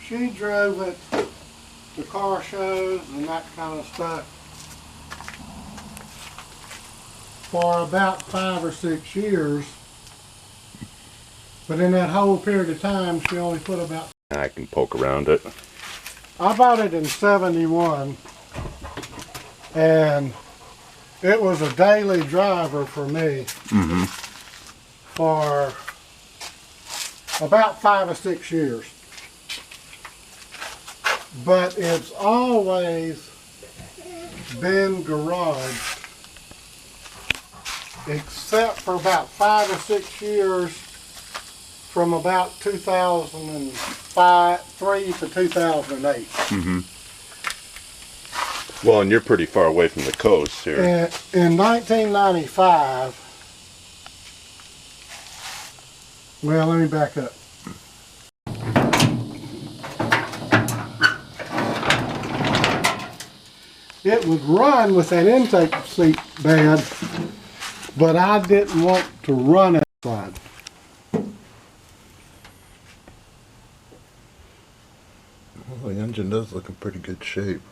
She drove it to car shows and that kind of stuff for about 5 or 6 years. But in that whole period of time, she only put about... I can poke around it. I bought it in '71, and it was a daily driver for me for about 5 or 6 years. But it's always been garaged, except for about 5 or 6 years from about 2003 to 2008. Well, and you're pretty far away from the coast here. In 1995, well, let me back up. It would run with that intake seat bed, but I didn't want to run it outside. Well, the engine does look in pretty good shape.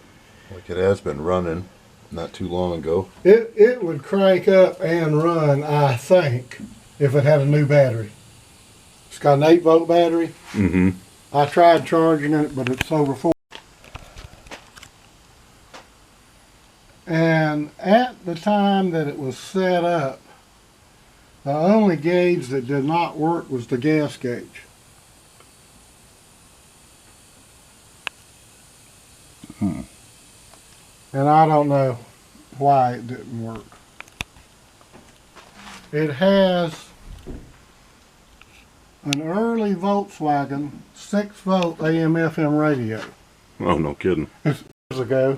Like it has been running not too long ago. It would crank up and run, I think, if it had a new battery. It's got an 8-volt battery. I tried charging it, but it's over 4. And at the time that it was set up, the only gauge that did not work was the gas gauge. And I don't know why it didn't work. It has an early Volkswagen 6-volt AM/FM radio. Oh, no kidding. Years ago.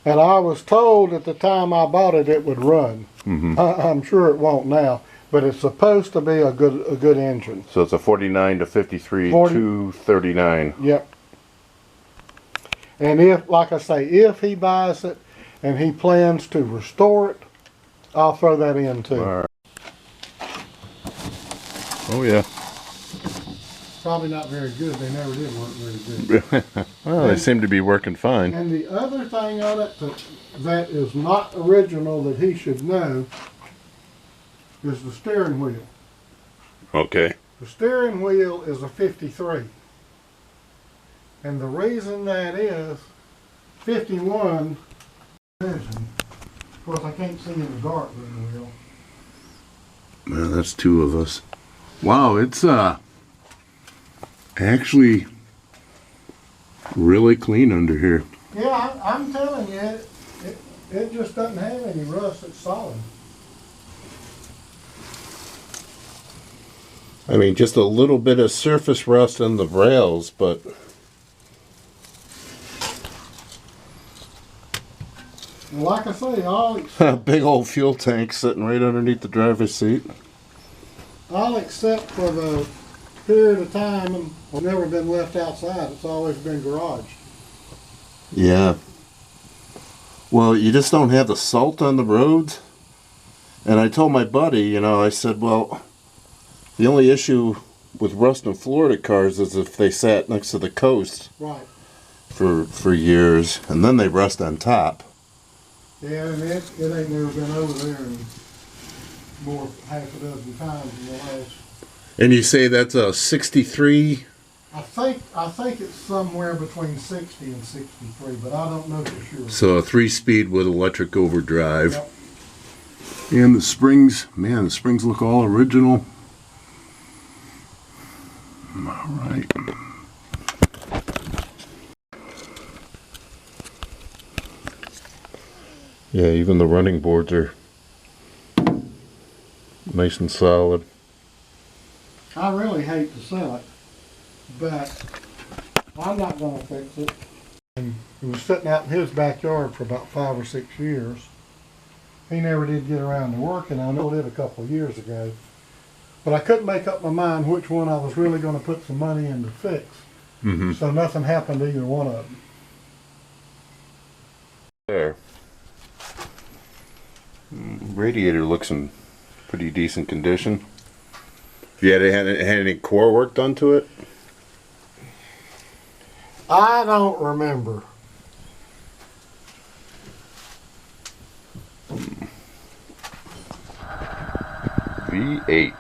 And I was told at the time I bought it, it would run. I'm sure it won't now, but it's supposed to be a good engine. So it's a 49 to 53, 239. Yep. And if, like I say, if he buys it and he plans to restore it, I'll throw that in too. All right. Oh yeah. Probably not very good. They never did work very good. Well, they seem to be working fine. And the other thing on it that is not original that he should know is the steering wheel. Okay. The steering wheel is a 53. And the reason that is 51 vision. Of course, I can't see in the dark with the wheel. Man, that's 2 of us. Wow, it's actually really clean under here. Yeah, I'm telling you, it just doesn't have any rust. It's solid. I mean, just a little bit of surface rust on the rails, but And like I say, a big old fuel tank sitting right underneath the driver's seat. all except for the period of time, I've never been left outside. It's always been garaged. Yeah. Well, you just don't have the salt on the roads. And I told my buddy, you know, I said, well, the only issue with rust in Florida cars is if they sat next to the coast Right. for years, and then they rust on top. Yeah, and it ain't never been over there in more half a dozen times in the last. And you say that's a 63? I think it's somewhere between 60 and 63, but I don't know for sure. So a 3-speed with electric overdrive. Yep. And the springs, man, the springs look all original. All right. Yeah, even the running boards are nice and solid. I really hate to sell it, but I'm not going to fix it. And it was sitting out in his backyard for about 5 or 6 years. He never did get around to working. I know it did a couple of years ago. But I couldn't make up my mind which one I was really going to put some money in to fix. So nothing happened to either one of them. There. Radiator looks in pretty decent condition. Have you had any core work done to it? I don't remember. V8.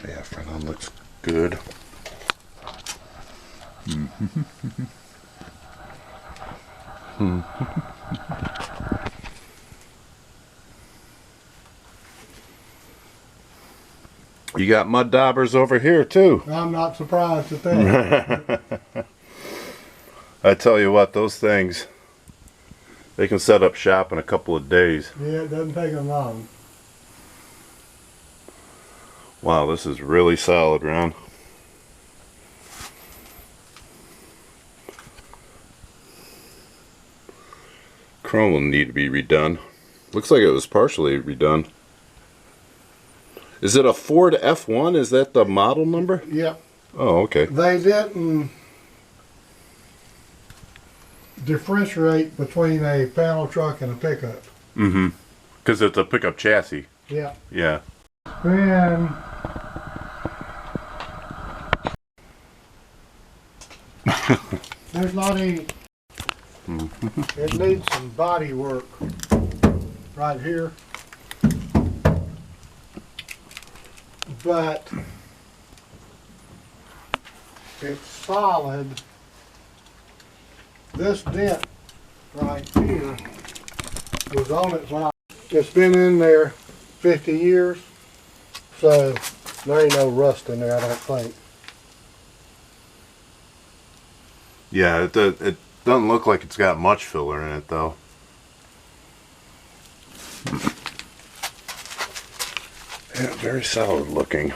Yeah, front end looks good. You got mud daubers over here too. I'm not surprised at that. I tell you what, those things, they can set up shop in a couple of days. Yeah, it doesn't take them long. Wow, this is really solid, Ron. Chrome will need to be redone. Looks like it was partially redone. Is it a Ford F-1? Is that the model number? Yep. Oh, okay. They didn't differentiate between a panel truck and a pickup. Mm-hmm. Because it's a pickup chassis. Yeah. Yeah. Then there's not any. It needs some body work right here. But it's solid. This dent right here was on its line. It's been in there 50 years, so there ain't no rust in there, I don't think. Yeah, it doesn't look like it's got much filler in it, though. Yeah, very solid looking.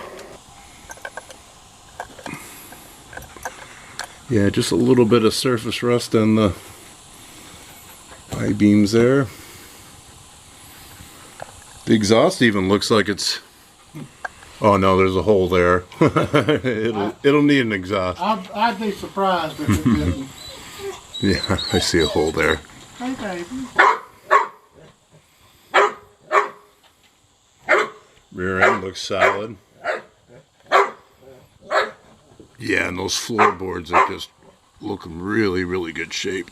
Yeah, just a little bit of surface rust on the I-beams there. The exhaust even looks like it's... Oh no, there's a hole there. it'll need an exhaust. I'd be surprised if it didn't. Yeah, I see a hole there. Hey, baby. Rear end looks solid. Yeah, and those floorboards are just looking really, really good shape.